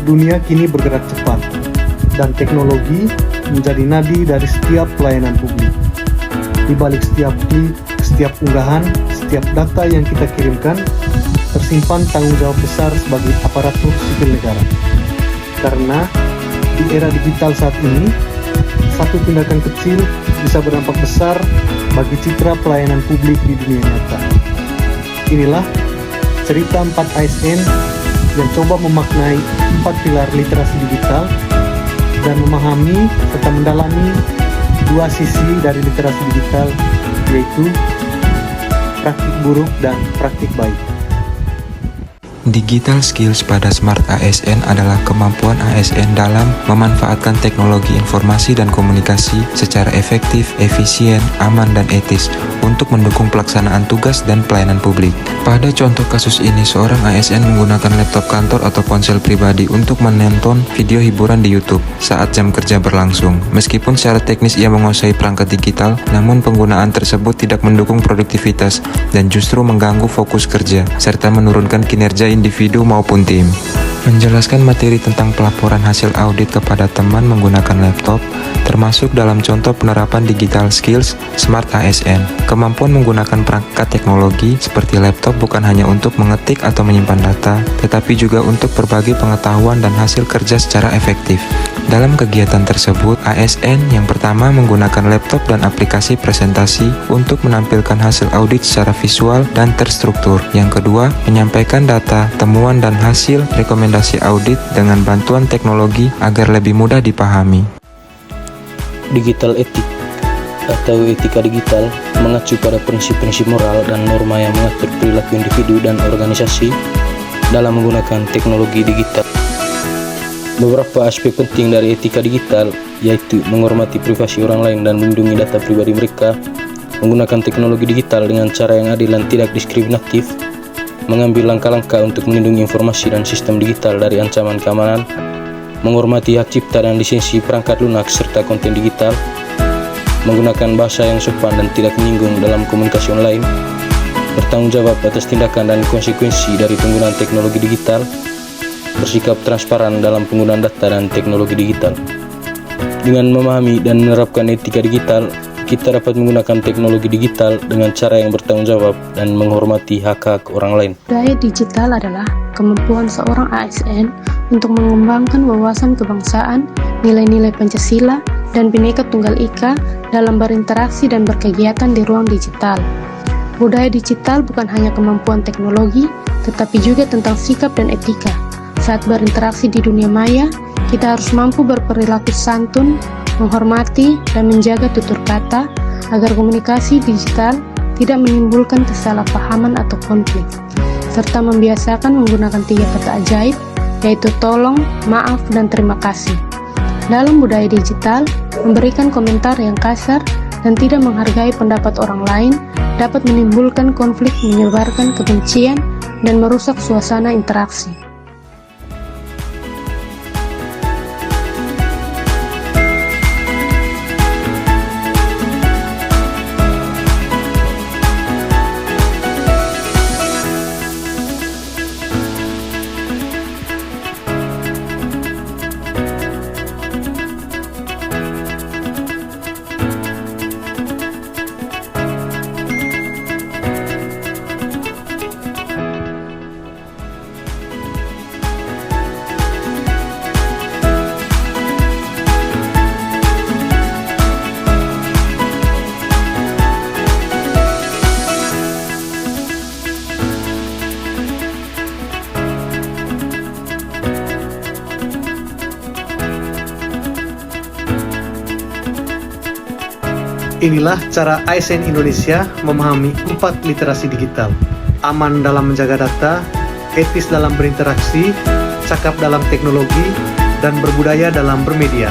Dunia kini bergerak cepat, dan teknologi menjadi nadi dari setiap pelayanan publik. Di balik setiap klik, setiap unggahan, setiap data yang kita kirimkan, tersimpan tanggung jawab besar sebagai aparatur sipil negara. Karena di era digital saat ini, satu tindakan kecil bisa berdampak besar bagi citra pelayanan publik di dunia nyata. Inilah cerita 4 ASN yang coba memaknai 4 pilar literasi digital dan memahami serta mendalami 2 sisi dari literasi digital, yaitu praktik buruk dan praktik baik. Digital skills pada Smart ASN adalah kemampuan ASN dalam memanfaatkan teknologi informasi dan komunikasi secara efektif, efisien, aman, dan etis untuk mendukung pelaksanaan tugas dan pelayanan publik. Pada contoh kasus ini, seorang ASN menggunakan laptop kantor atau ponsel pribadi untuk menonton video hiburan di YouTube saat jam kerja berlangsung. Meskipun secara teknis ia menguasai perangkat digital, namun penggunaan tersebut tidak mendukung produktivitas dan justru mengganggu fokus kerja, serta menurunkan kinerja individu maupun tim. Menjelaskan materi tentang pelaporan hasil audit kepada teman menggunakan laptop, termasuk dalam contoh penerapan digital skills Smart ASN. Kemampuan menggunakan perangkat teknologi seperti laptop bukan hanya untuk mengetik atau menyimpan data, tetapi juga untuk berbagi pengetahuan dan hasil kerja secara efektif. Dalam kegiatan tersebut, ASN yang pertama menggunakan laptop dan aplikasi presentasi untuk menampilkan hasil audit secara visual dan terstruktur. Yang kedua, menyampaikan data, temuan, dan hasil rekomendasi audit dengan bantuan teknologi agar lebih mudah dipahami. Digital etik atau etika digital mengacu pada prinsip-prinsip moral dan norma yang mengatur perilaku individu dan organisasi dalam menggunakan teknologi digital. Beberapa aspek penting dari etika digital yaitu menghormati privasi orang lain dan melindungi data pribadi mereka, menggunakan teknologi digital dengan cara yang adil dan tidak diskriminatif, mengambil langkah-langkah untuk melindungi informasi dan sistem digital dari ancaman keamanan, menghormati hak cipta dan lisensi perangkat lunak serta konten digital, menggunakan bahasa yang sopan dan tidak menyinggung dalam komunikasi online, bertanggung jawab atas tindakan dan konsekuensi dari penggunaan teknologi digital, bersikap transparan dalam penggunaan data dan teknologi digital. Dengan memahami dan menerapkan etika digital, kita dapat menggunakan teknologi digital dengan cara yang bertanggung jawab dan menghormati hak-hak orang lain. Budaya digital adalah kemampuan seorang ASN untuk mengembangkan wawasan kebangsaan, nilai-nilai Pancasila, dan Bhinneka Tunggal Ika dalam berinteraksi dan berkegiatan di ruang digital. Budaya digital bukan hanya kemampuan teknologi, tetapi juga tentang sikap dan etika. Saat berinteraksi di dunia maya, kita harus mampu berperilaku santun, menghormati, dan menjaga tutur kata agar komunikasi digital tidak menimbulkan kesalahpahaman atau konflik, serta membiasakan menggunakan 3 kata ajaib, yaitu tolong, maaf, dan terima kasih. Dalam budaya digital, memberikan komentar yang kasar dan tidak menghargai pendapat orang lain dapat menimbulkan konflik, menyebarkan kebencian, dan merusak suasana interaksi. Inilah cara ASN Indonesia memahami 4 literasi digital. Aman dalam menjaga data, etis dalam berinteraksi, cakap dalam teknologi, dan berbudaya dalam bermedia.